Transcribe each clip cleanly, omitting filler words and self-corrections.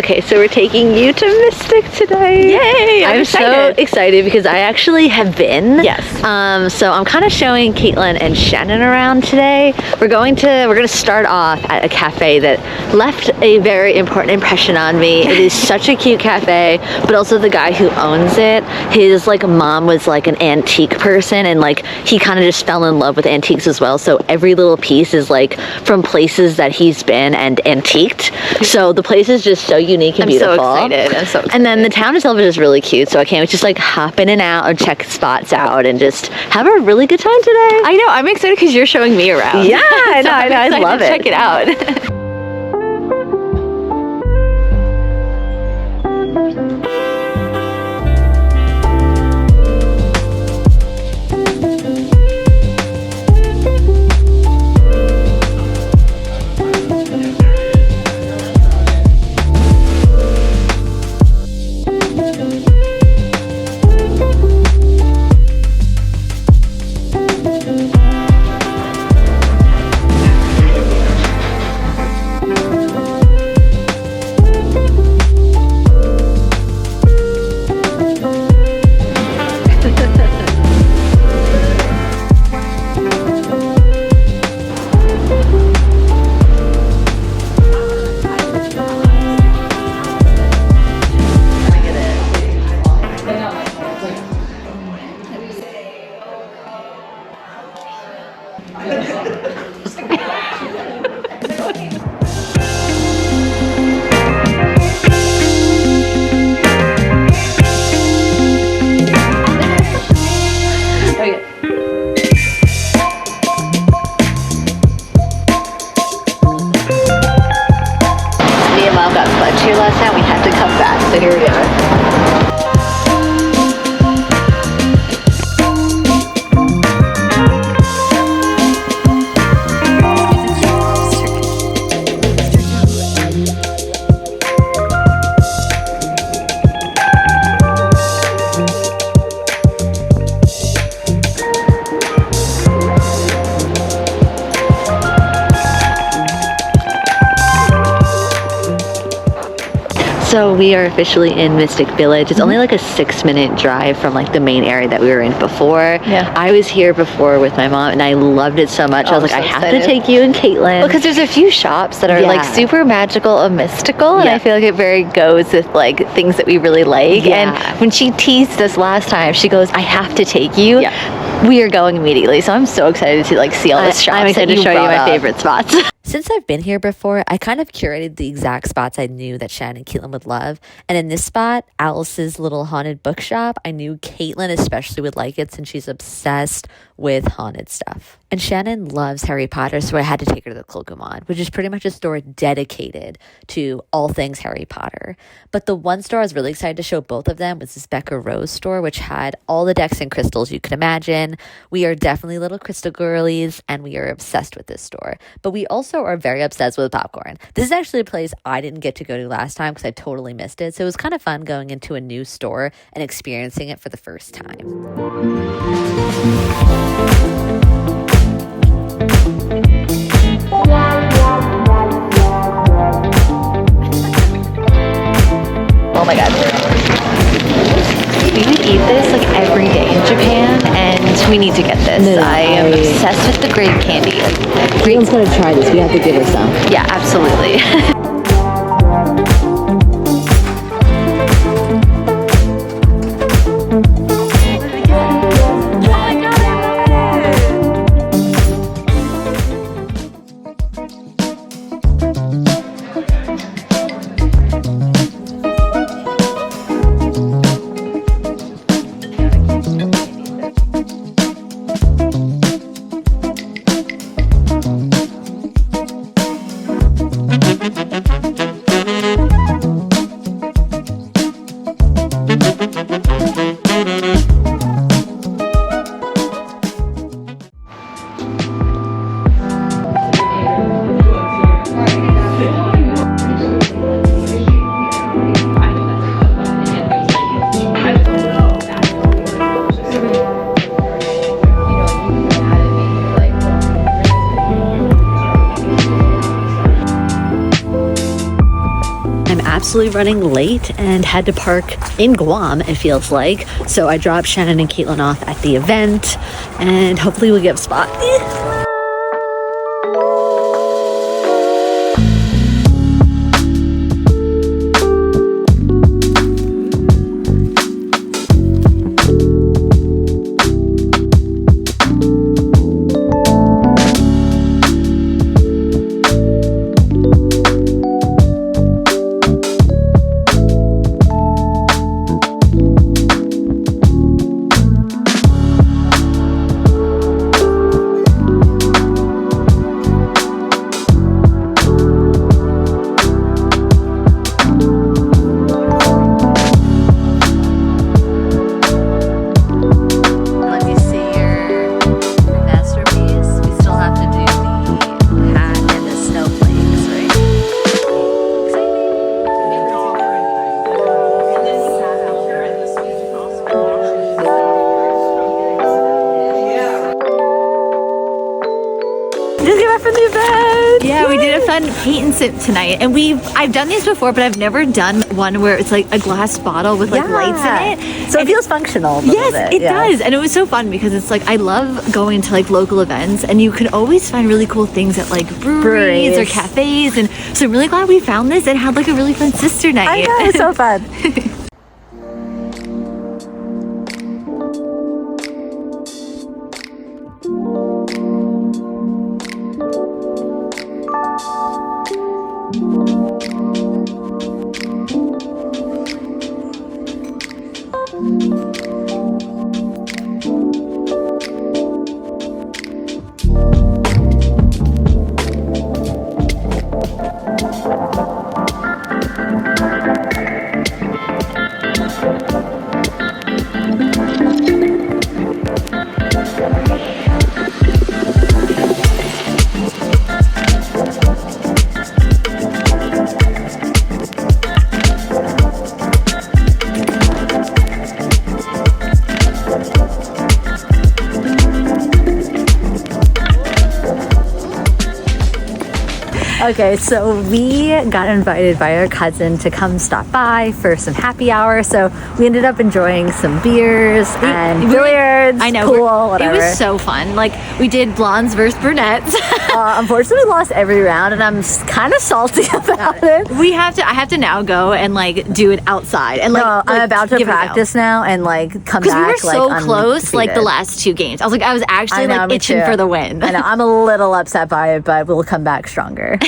Okay, so we're taking you to Mystic today. Yay! I'm so excited because I actually have been. Yes. So I'm kind of showing Caitlin and Shannon around today. We're gonna start off at a cafe that left a very important impression on me. It is such a cute cafe, but also the guy who owns it, his like mom was like an antique person, and like he kind of just fell in love with antiques as well. So every little piece is like from places that he's been and antiqued. So the place is just so unique and beautiful. I'm so excited. And then the town itself is just really cute. So I can't just like hop in and out or check spots out and just have a really good time today. I know. I'm excited because you're showing me around. Yeah, I know. I love it. Check it out. Here last night, we had to come back, so here we are. So we are officially in Mystic Village. It's only like a 6-minute drive from like the main area that we were in before. Yeah. I was here before with my mom and I loved it so much. I was like, I have to take you and Caitlin. Well, because there's a few shops that are like super magical and mystical, and I feel like it very goes with like things that we really like. Yeah. And when she teased us last time, she goes, I have to take you. Yeah. We are going immediately. So I'm so excited to like see all this shops. I'm excited to show you my favorite spots. Since I've been here before, I kind of curated the exact spots I knew that Shannon and Caitlin would love. And in this spot, Alice's little haunted bookshop, I knew Caitlin especially would like it since she's obsessed with haunted stuff. And Shannon loves Harry Potter, so I had to take her to the Clokumon, which is pretty much a store dedicated to all things Harry Potter. But the one store I was really excited to show both of them was this Becca Rose store, which had all the decks and crystals you could imagine. We are definitely little crystal girlies, and we are obsessed with this store. But we also are very obsessed with popcorn. This is actually a place I didn't get to go to last time because I totally missed it. So it was kind of fun going into a new store and experiencing it for the first time. Oh my god. We would eat this like every day in Japan, and we need to get this. I am obsessed with the grape candy. Caitlin's gonna try this. We have to give her some. Yeah, absolutely. absolutely running late and had to park in Guam, it feels like. So I dropped Shannon and Caitlin off at the event, and hopefully we'll get a spot. Yeah, we did a fun paint and sip tonight, and I've done these before, but I've never done one where it's like a glass bottle with like lights in it. So it feels functional a little bit. It does, and it was so fun because it's like I love going to like local events, and you can always find really cool things at like breweries or cafes, and so I'm really glad we found this and had like a really fun sister night. I know, it was so fun. Okay, so we got invited by our cousin to come stop by for some happy hour. So we ended up enjoying some beers and billiards. I know, pool, whatever. It was so fun. Like we did blondes versus brunettes. Unfortunately, we lost every round, and I'm kind of salty about it. I have to now go and like do it outside. And like, I'm about to practice now and like come back. Because we were so close, like the last two games. I was actually like itching for the win. I know. I'm a little upset by it, but we'll come back stronger.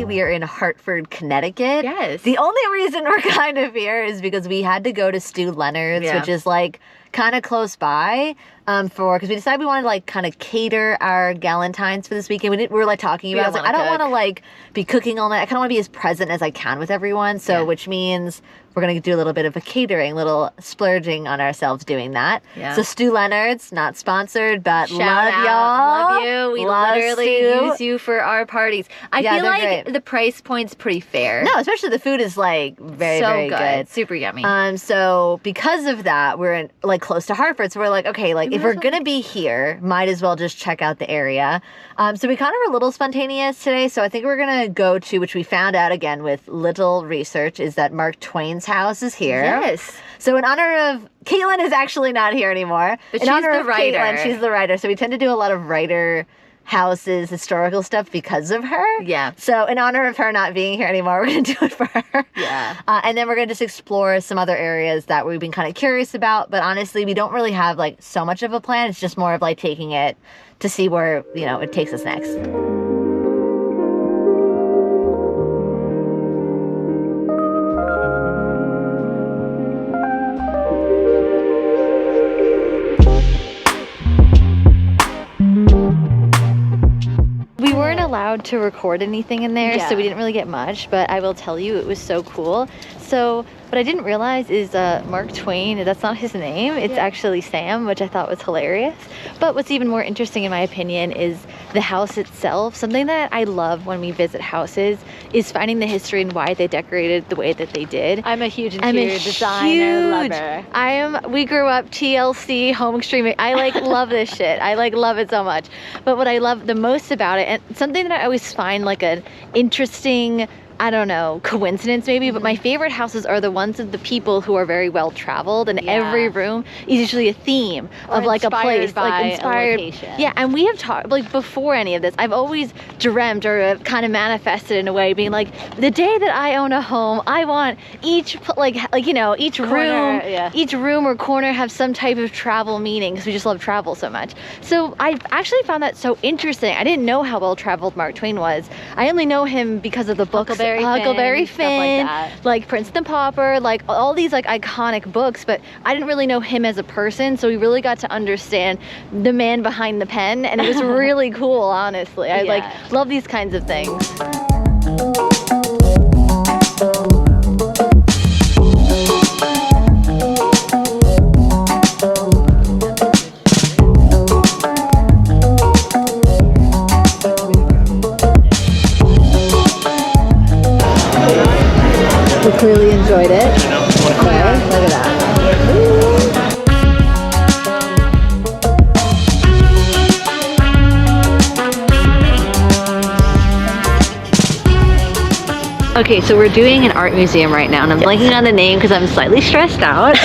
We are in Hartford, Connecticut. Yes. The only reason we're kind of here is because we had to go to Stu Leonard's, which is like kind of close by, because we decided we wanted to like kind of cater our Galentines for this weekend. We were like talking about it. I was like, I don't want to like be cooking all night. I kind of want to be as present as I can with everyone. So which means we're going to do a little bit of a catering, little splurging on ourselves doing that. Yeah. So Stu Leonard's, not sponsored, but love y'all. Love you. We literally Stu. use you for our parties. I feel like the price point's pretty fair. No, especially the food is like very good. Super yummy. So because of that, we're in like close to Hartford. So we're like, okay, like if we're going to be here, might as well just check out the area. So we kind of were a little spontaneous today. So I think we're going to go to, which we found out again with little research, is that Mark Twain's house is here. Yes. So in honor of, Caitlin is actually not here anymore. But in she's honor the of writer. Caitlin, she's the writer. So we tend to do a lot of writer houses, historical stuff because of her. Yeah. So in honor of her not being here anymore, we're going to do it for her. Yeah. And then we're going to just explore some other areas that we've been kind of curious about. But honestly, we don't really have like so much of a plan. It's just more of like taking it to see where, you know, it takes us next. allowed to record anything in there, so we didn't really get much, but I will tell you it was so cool. So what I didn't realize is Mark Twain, that's not his name, it's actually Sam, which I thought was hilarious. But what's even more interesting in my opinion is the house itself. Something that I love when we visit houses is finding the history and why they decorated the way that they did. I'm a huge interior designer lover. We grew up TLC, home extreme. I like love this shit. I like love it so much. But what I love the most about it, and something that I always find like an interesting, I don't know, coincidence maybe, but my favorite houses are the ones of the people who are very well traveled, and every room is usually a theme of like a place, like inspired. Yeah, and we have talked like before any of this. I've always dreamt or kind of manifested in a way, being like, the day that I own a home, I want each you know, each room or corner have some type of travel meaning, because we just love travel so much. So I actually found that so interesting. I didn't know how well traveled Mark Twain was. I only know him because of the books. Huckleberry Finn, like Prince and the Pauper, like all these like iconic books, but I didn't really know him as a person, so we really got to understand the man behind the pen, and it was really cool, honestly. I like love these kinds of things. Clearly enjoyed it. Okay, look at that. Ooh. Okay, so we're doing an art museum right now, and I'm blanking on the name because I'm slightly stressed out.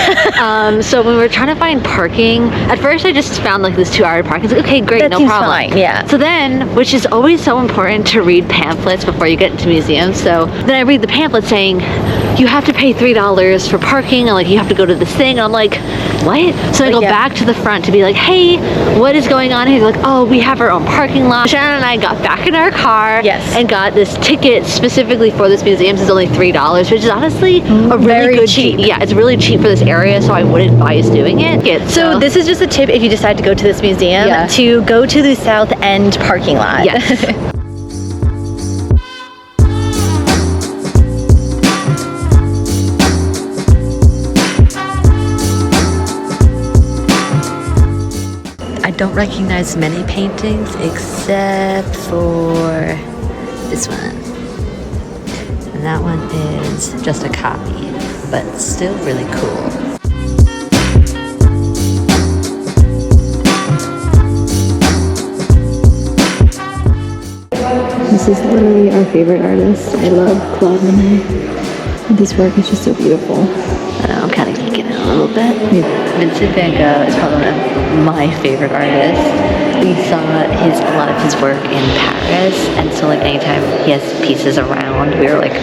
So when we were trying to find parking, at first I just found like this 2-hour parking. Like, okay, great, no problem. Fine, yeah. So then, which is always so important to read pamphlets before you get into museums. So then I read the pamphlet saying, you have to pay $3 for parking, and like you have to go to this thing, and I'm like, what? So I go back to the front to be like, hey, what is going on here? They're like, oh, we have our own parking lot. Shannon and I got back in our car and got this ticket specifically for this museum. It's only $3, which is honestly a really good cheap. Yeah, it's really cheap for this area, so I wouldn't advise doing it. So this is just a tip if you decide to go to this museum, to go to the South End parking lot. Yes. I don't recognize many paintings except for this one. And that one is just a copy, but still really cool. This is literally our favorite artist. I love Claude Monet. This work is just so beautiful. I know, I'm kind of geeking out a little bit. Vincent van Gogh is probably one of my favorite artists. We saw a lot of his work in Paris, and so like anytime he has pieces around, we were like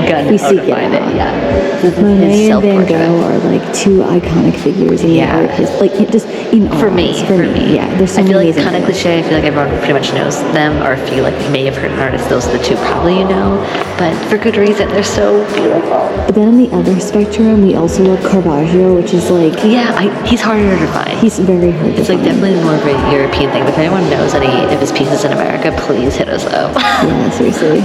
gunning to find it. Yeah. Monet and Van Gogh are like two iconic figures in the art history. Like just in art. For me. Yeah, there's so I feel many like it's kind of cliche. I feel like everyone pretty much knows them, or if you like may have heard an artist, those are the two probably you know. But for good reason, they're so beautiful. But then on the other spectrum, we also love Caravaggio, which is like he's harder to find. He's very hard to find. It's like definitely more of a European thing. But if anyone knows any of his pieces in America, please hit us up. Yeah, seriously.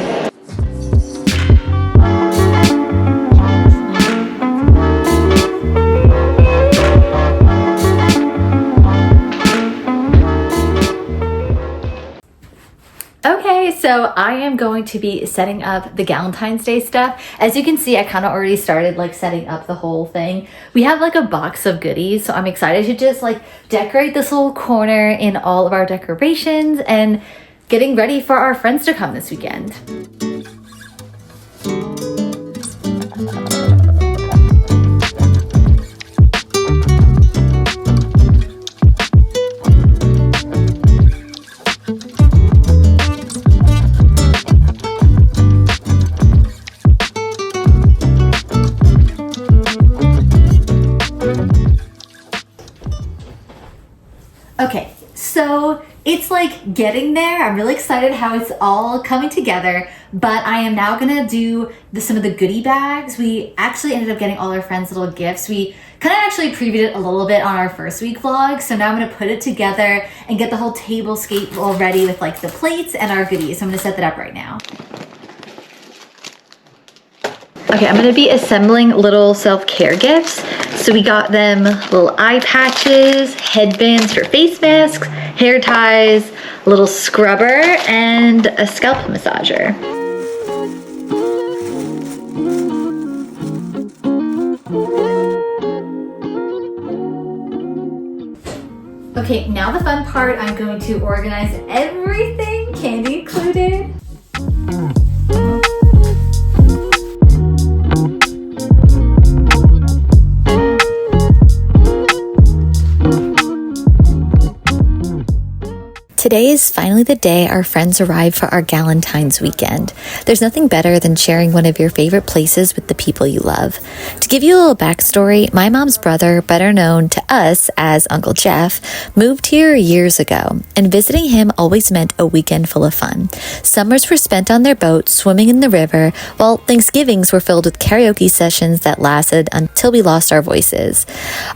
Okay, so I am going to be setting up the Galentine's Day stuff. As you can see, I kind of already started like setting up the whole thing. We have like a box of goodies, so I'm excited to just like decorate this little corner in all of our decorations and getting ready for our friends to come this weekend. Okay, so it's like getting there. I'm really excited how it's all coming together, but I am now gonna do some of the goodie bags. We actually ended up getting all our friends little gifts. We kind of actually previewed it a little bit on our first week vlog. So now I'm gonna put it together and get the whole tablescape all ready with like the plates and our goodies. So I'm gonna set that up right now. Okay, I'm gonna be assembling little self-care gifts. So we got them little eye patches, headbands for face masks, hair ties, a little scrubber, and a scalp massager. Okay, now the fun part, I'm going to organize everything, candy included. Today is finally the day our friends arrive for our Galentines weekend. There's nothing better than sharing one of your favorite places with the people you love. To give you a little backstory, my mom's brother, better known to us as Uncle Jeff, moved here years ago, and visiting him always meant a weekend full of fun. Summers were spent on their boat, swimming in the river, while Thanksgivings were filled with karaoke sessions that lasted until we lost our voices.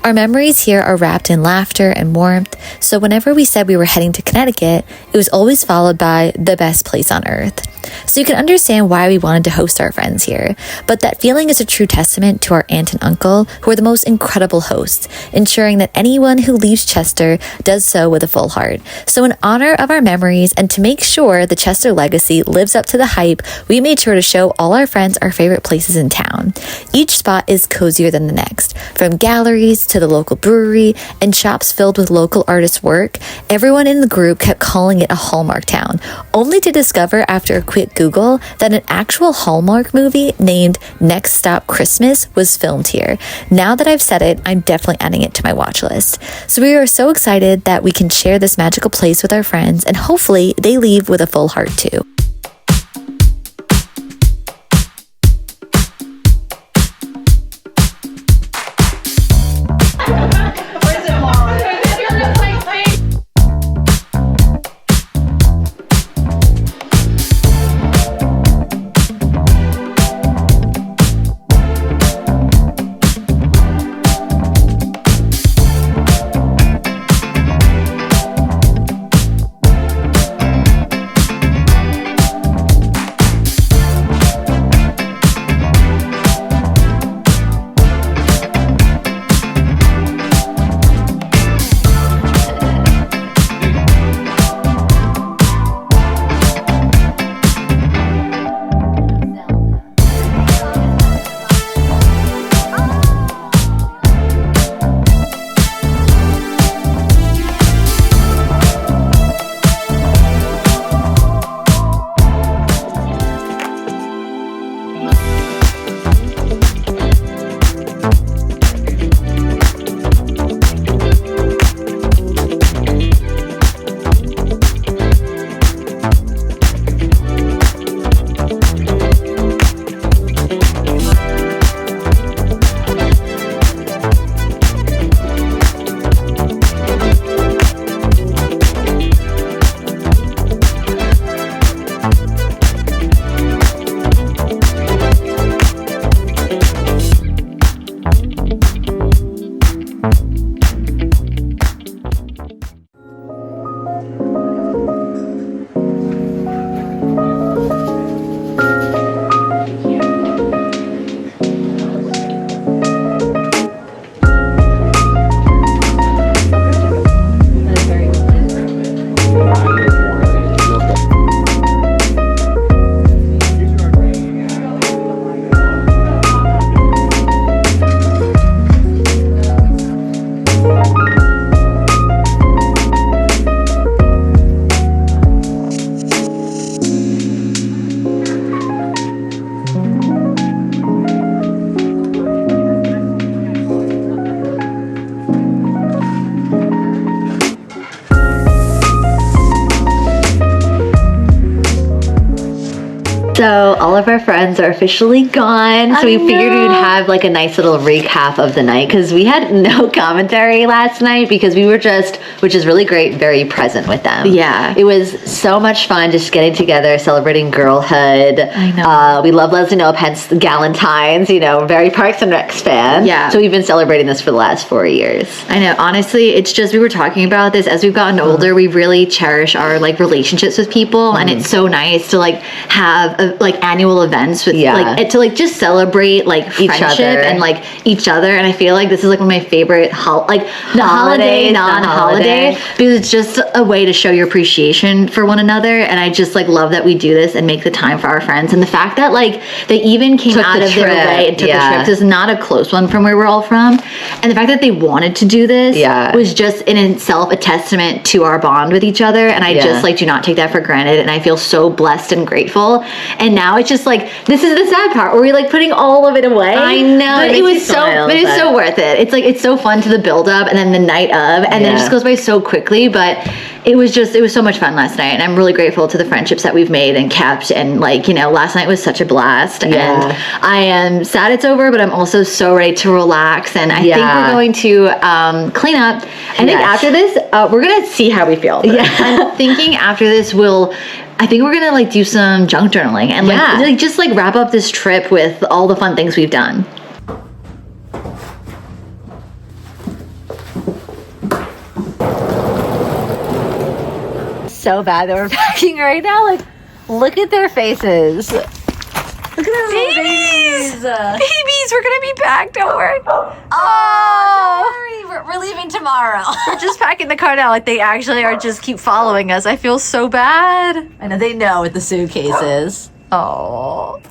Our memories here are wrapped in laughter and warmth, so whenever we said we were heading to Connecticut, it was always followed by the best place on earth. So you can understand why we wanted to host our friends here. But that feeling is a true testament to our aunt and uncle, who are the most incredible hosts, ensuring that anyone who leaves Chester does so with a full heart. So in honor of our memories and to make sure the Chester legacy lives up to the hype, we made sure to show all our friends our favorite places in town. Each spot is cozier than the next. From galleries to the local brewery and shops filled with local artists' work, everyone in the group kept calling it a Hallmark town, only to discover after a quick Google that an actual Hallmark movie named Next Stop Christmas was filmed here. Now that I've said it, I'm definitely adding it to my watch list. So we are so excited that we can share this magical place with our friends, and hopefully they leave with a full heart too. So all of our friends are officially gone. So we figured we would have like a nice little recap of the night because we had no commentary last night because we were just, which is really great, very present with them. Yeah. It was so much fun just getting together, celebrating girlhood. I know. We love Leslie Knope, hence the Galentines, you know, very Parks and Recs fan. Yeah. So we've been celebrating this for the last 4 years. I know. Honestly, it's just, we were talking about this as we've gotten older, we really cherish our like relationships with people. And it's so nice to like have like annual events with like, to like just celebrate like friendship and like each other. And I feel like this is like one of my favorite, like the holiday, non-holiday, because it's just a way to show your appreciation for one another. And I just like love that we do this and make the time for our friends. And the fact that like they even came out of their way and took the trip. This is not a close one from where we're all from. And the fact that they wanted to do this was just in itself a testament to our bond with each other. And I just like do not take that for granted. And I feel so blessed and grateful. And now it's just like, this is the sad part where we're like putting all of it away. I know. But it was so worth it. It's like, it's so fun to the build up and then the night of, and then it just goes by so quickly. But it was so much fun last night. And I'm really grateful to the friendships that we've made and kept. And like, you know, last night was such a blast. And I am sad it's over, but I'm also so ready to relax. And I think we're going to clean up. I think after this, we're going to see how we feel. I'm thinking after this, I think we're gonna like do some junk journaling and like just like wrap up this trip with all the fun things we've done. So bad that we're packing right now. Like, look at their faces. Look at their babies. Babies, we're gonna be back. Don't worry. Oh, don't worry. We're leaving tomorrow. We're just packing the car now. Like they actually are just keep following us. I feel so bad. I know they know what the suitcase is. Oh.